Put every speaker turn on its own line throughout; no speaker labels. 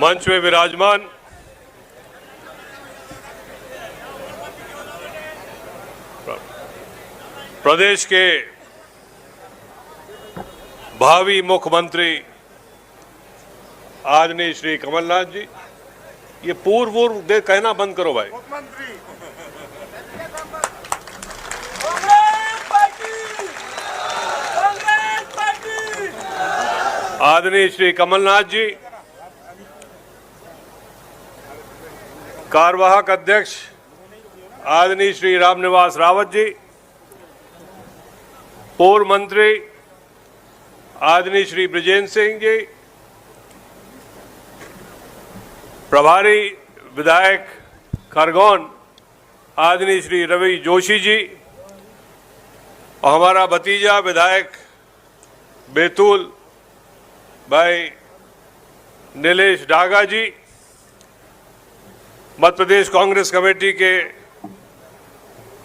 मंच में विराजमान प्रदेश के भावी मुख्यमंत्री आदरणीय श्री कमलनाथ जी, ये पूर्व दे कहना बंद करो भाई। आदरणीय श्री कमलनाथ जी, कार्यवाहक अध्यक्ष आदरणीय श्री रामनिवास रावत जी, पूर्व मंत्री आदरणीय श्री बृजेंद्र सिंह जी, प्रभारी विधायक खरगोन आदरणीय श्री रवि जोशी जी, और हमारा भतीजा विधायक बैतूल भाई नीलेश डागा जी, मध्य प्रदेश कांग्रेस कमेटी के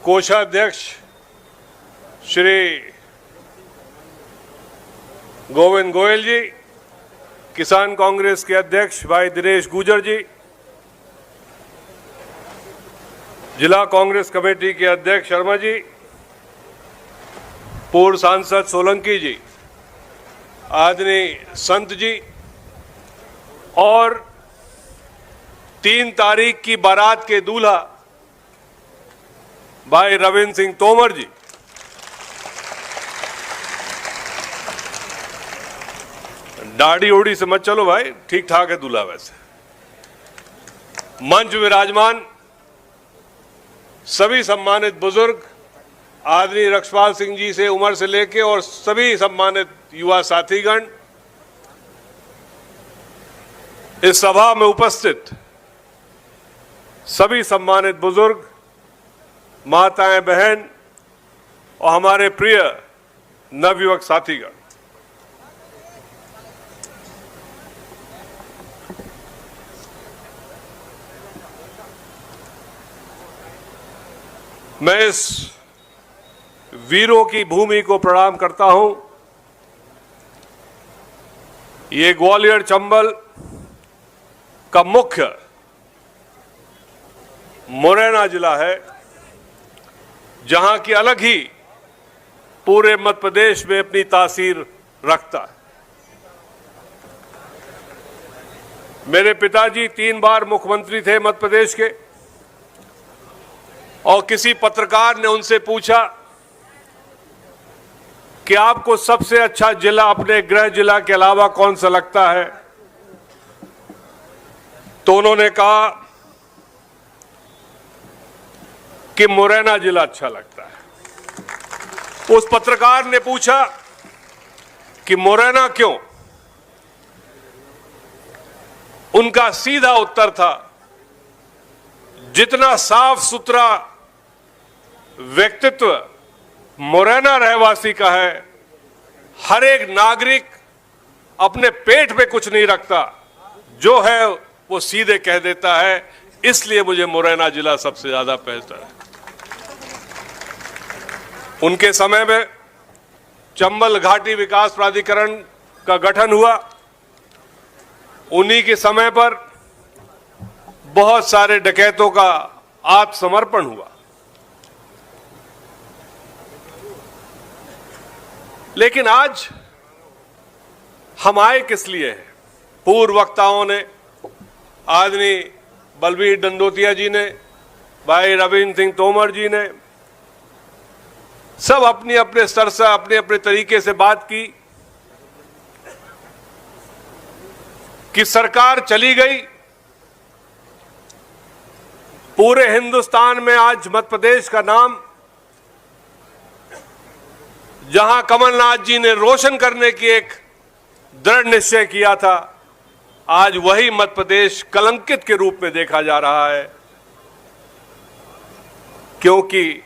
कोषाध्यक्ष श्री गोविंद गोयल जी, किसान कांग्रेस के अध्यक्ष भाई दिनेश गुजर जी, जिला कांग्रेस कमेटी के अध्यक्ष शर्मा जी, पूर्व सांसद सोलंकी जी, आदरणीय संत जी, और 3 तारीख की बारात के दूल्हा भाई रविंद्र सिंह तोमर जी, दाढ़ी ओढ़ी से मत चलो भाई, ठीक ठाक है दूल्हा वैसे। मंच विराजमान सभी सम्मानित बुजुर्ग, आदरणीय रक्षपाल सिंह जी से उम्र से लेके और सभी सम्मानित युवा साथीगण, इस सभा में उपस्थित सभी सम्मानित बुजुर्ग, माताएं, बहन और हमारे प्रिय नवयुवक साथीगण, मैं इस वीरों की भूमि को प्रणाम करता हूं। ये ग्वालियर चंबल का मुख्य मुरैना जिला है, जहां की अलग ही पूरे मध्य प्रदेश में अपनी तासीर रखता है। मेरे पिताजी 3 बार मुख्यमंत्री थे मध्य प्रदेश के, और किसी पत्रकार ने उनसे पूछा कि आपको सबसे अच्छा जिला अपने गृह जिला के अलावा कौन सा लगता है, तो उन्होंने कहा कि मुरैना जिला अच्छा लगता है। उस पत्रकार ने पूछा कि मुरैना क्यों? उनका सीधा उत्तर था, जितना साफ सुथरा व्यक्तित्व मुरैना रहवासी का है, हर एक नागरिक अपने पेट पे कुछ नहीं रखता, जो है वो सीधे कह देता है, इसलिए मुझे मुरैना जिला सबसे ज्यादा बेहतर है। उनके समय में चंबल घाटी विकास प्राधिकरण का गठन हुआ, उन्हीं के समय पर बहुत सारे डकैतों का आत्मसमर्पण हुआ। लेकिन आज हम आए किस लिए हैं? पूर्व वक्ताओं ने, आदरणीय बलबीर डंडोतिया जी ने, भाई रविंद्र सिंह तोमर जी ने, सब अपने अपने स्तर से अपने अपने तरीके से बात की कि सरकार चली गई। पूरे हिंदुस्तान में आज मध्य प्रदेश का नाम, जहां कमलनाथ जी ने रोशन करने की एक दृढ़ निश्चय किया था, आज वही मध्य प्रदेश कलंकित के रूप में देखा जा रहा है, क्योंकि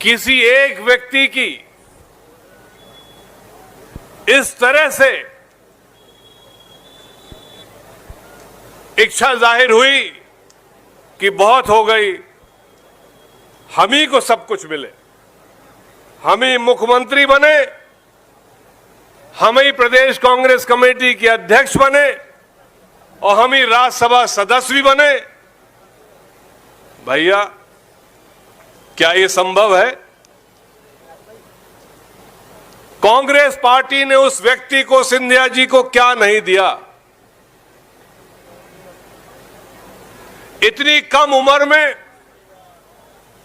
किसी एक व्यक्ति की इस तरह से इच्छा जाहिर हुई कि बहुत हो गई, हम ही को सब कुछ मिले, हम ही मुख्यमंत्री बने, हम ही प्रदेश कांग्रेस कमेटी के अध्यक्ष बने, और हम ही राज्यसभा सदस्य भी बने। भैया, क्या ये संभव है? कांग्रेस पार्टी ने उस व्यक्ति को, सिंधिया जी को, क्या नहीं दिया? इतनी कम उम्र में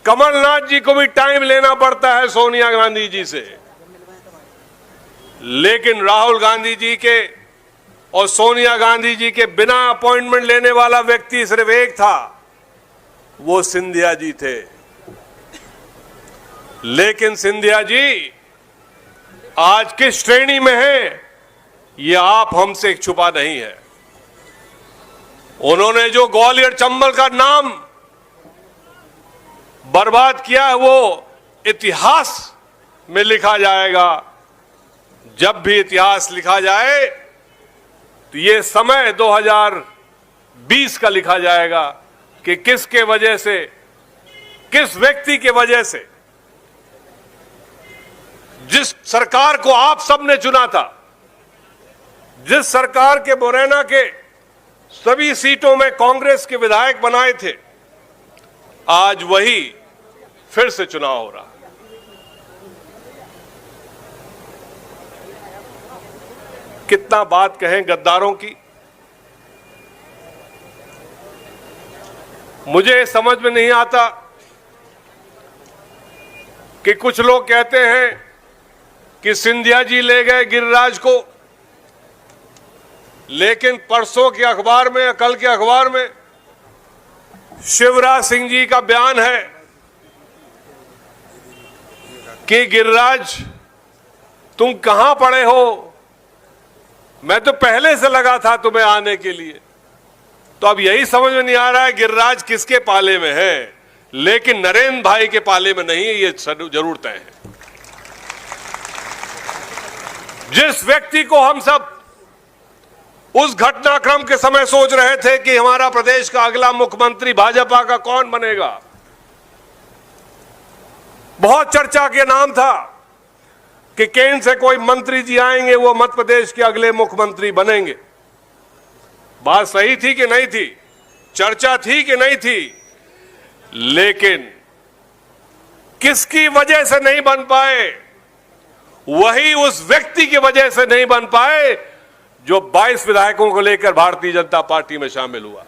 कमलनाथ जी को भी टाइम लेना पड़ता है सोनिया गांधी जी से, लेकिन राहुल गांधी जी के और सोनिया गांधी जी के बिना अपॉइंटमेंट लेने वाला व्यक्ति सिर्फ एक था, वो सिंधिया जी थे। लेकिन सिंधिया जी आज किस श्रेणी में है, ये आप हमसे छुपा नहीं है। उन्होंने जो ग्वालियर चंबल का नाम बर्बाद किया है, वो इतिहास में लिखा जाएगा। जब भी इतिहास लिखा जाए तो ये समय 2020 का लिखा जाएगा कि किसके वजह से, किस व्यक्ति के वजह से, जिस सरकार को आप सबने चुना था, जिस सरकार के मुरैना के सभी सीटों में कांग्रेस के विधायक बनाए थे, आज वही फिर से चुनाव हो रहा। कितना बात कहें गद्दारों की। मुझे समझ में नहीं आता कि कुछ लोग कहते हैं कि सिंधिया जी ले गए गिरिराज को, लेकिन परसों के अखबार में, कल के अखबार में शिवराज सिंह जी का बयान है कि गिरिराज तुम कहां पड़े हो, मैं तो पहले से लगा था तुम्हें आने के लिए। तो अब यही समझ में नहीं आ रहा है गिरिराज किसके पाले में है, लेकिन नरेंद्र भाई के पाले में नहीं है, ये जरूर तय है। जिस व्यक्ति को हम सब उस घटनाक्रम के समय सोच रहे थे कि हमारा प्रदेश का अगला मुख्यमंत्री भाजपा का कौन बनेगा, बहुत चर्चा के नाम था कि केंद्र से कोई मंत्री जी आएंगे, वो मध्य प्रदेश के अगले मुख्यमंत्री बनेंगे। बात सही थी कि नहीं थी? चर्चा थी कि नहीं थी? लेकिन किसकी वजह से नहीं बन पाए? वही उस व्यक्ति की वजह से नहीं बन पाए जो 22 विधायकों को लेकर भारतीय जनता पार्टी में शामिल हुआ।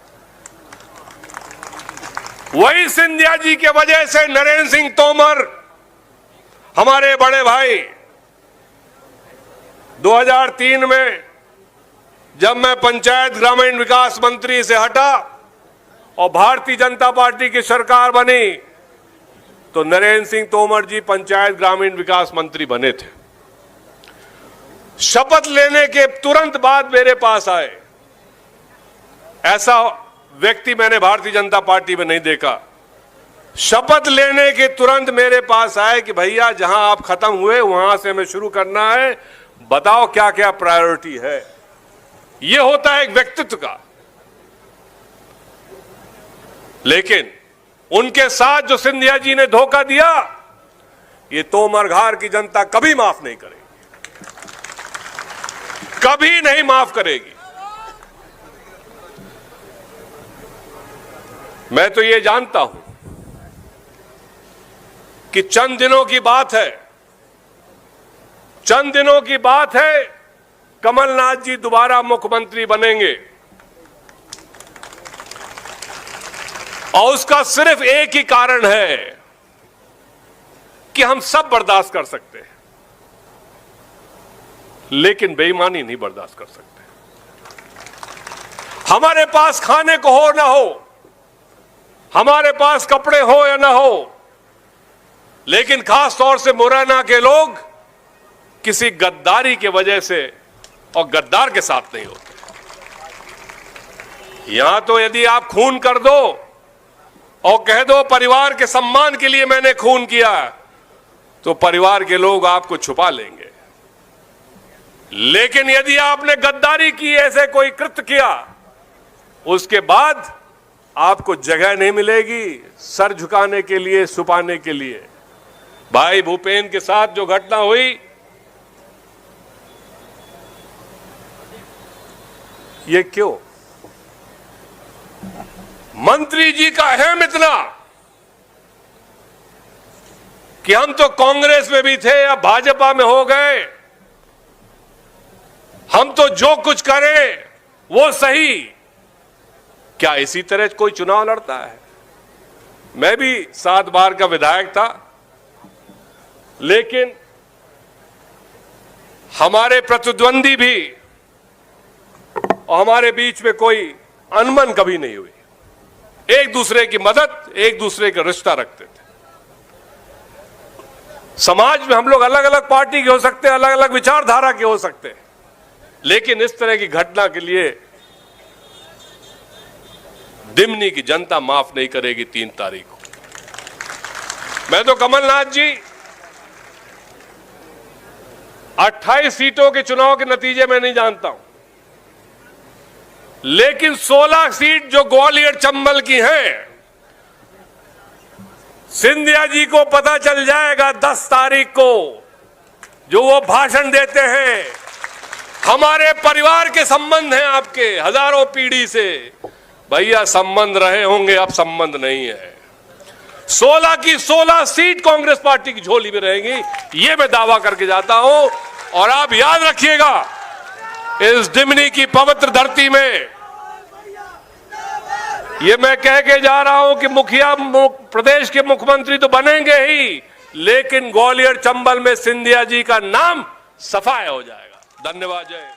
वही सिंधिया जी के वजह से नरेंद्र सिंह तोमर, हमारे बड़े भाई, 2003 में जब मैं पंचायत ग्रामीण विकास मंत्री से हटा और भारतीय जनता पार्टी की सरकार बनी, तो नरेंद्र सिंह तोमर जी पंचायत ग्रामीण विकास मंत्री बने थे। शपथ लेने के तुरंत बाद मेरे पास आए। ऐसा व्यक्ति मैंने भारतीय जनता पार्टी में नहीं देखा। शपथ लेने के तुरंत मेरे पास आए कि भैया जहां आप खत्म हुए वहां से हमें शुरू करना है, बताओ क्या क्या प्रायोरिटी है। यह होता है एक व्यक्तित्व का। लेकिन उनके साथ जो सिंधिया जी ने धोखा दिया, ये तोमरघार की जनता कभी माफ नहीं करेगी, कभी नहीं माफ करेगी। मैं तो ये जानता हूं कि चंद दिनों की बात है, चंद दिनों की बात है, कमलनाथ जी दोबारा मुख्यमंत्री बनेंगे। और उसका सिर्फ एक ही कारण है कि हम सब बर्दाश्त कर सकते हैं, लेकिन बेईमानी नहीं बर्दाश्त कर सकते। हमारे पास खाने को हो ना हो, हमारे पास कपड़े हो या ना हो, लेकिन खास तौर से मुरैना के लोग किसी गद्दारी के वजह से और गद्दार के साथ नहीं होते। यहां तो यदि आप खून कर दो और कह दो परिवार के सम्मान के लिए मैंने खून किया, तो परिवार के लोग आपको छुपा लेंगे। लेकिन यदि आपने गद्दारी की, ऐसे कोई कृत्य किया, उसके बाद आपको जगह नहीं मिलेगी सर झुकाने के लिए, छुपाने के लिए। भाई भूपेन के साथ जो घटना हुई, ये क्यों? मंत्री जी का अहम इतना कि हम तो कांग्रेस में भी थे, अब भाजपा में हो गए, हम तो जो कुछ करें वो सही। क्या इसी तरह कोई चुनाव लड़ता है? मैं भी 7 बार का विधायक था, लेकिन हमारे प्रतिद्वंदी भी और हमारे बीच में कोई अनबन कभी नहीं हुई। एक दूसरे की मदद, एक दूसरे का रिश्ता रखते थे। समाज में हम लोग अलग अलग पार्टी के हो सकते हैं, अलग अलग विचारधारा के हो सकते हैं, लेकिन इस तरह की घटना के लिए दिमनी की जनता माफ नहीं करेगी 3 तारीख को। मैं तो कमलनाथ जी 28 सीटों के चुनाव के नतीजे में नहीं जानता हूं, लेकिन 16 सीट जो ग्वालियर चंबल की हैं, सिंधिया जी को पता चल जाएगा 10 तारीख को, जो वो भाषण देते हैं, हमारे परिवार के संबंध हैं आपके हजारों पीढ़ी से। भैया संबंध रहे होंगे, अब संबंध नहीं है। 16 की 16 सीट कांग्रेस पार्टी की झोली में रहेंगी, ये मैं दावा करके जाता हूं। और आप याद रखिएगा, इस दिमनी की पवित्र धरती में ये मैं कह के जा रहा हूं कि मुखिया प्रदेश के मुख्यमंत्री तो बनेंगे ही, लेकिन ग्वालियर चंबल में सिंधिया जी का नाम सफाया हो जाएगा। धन्यवाद। जय।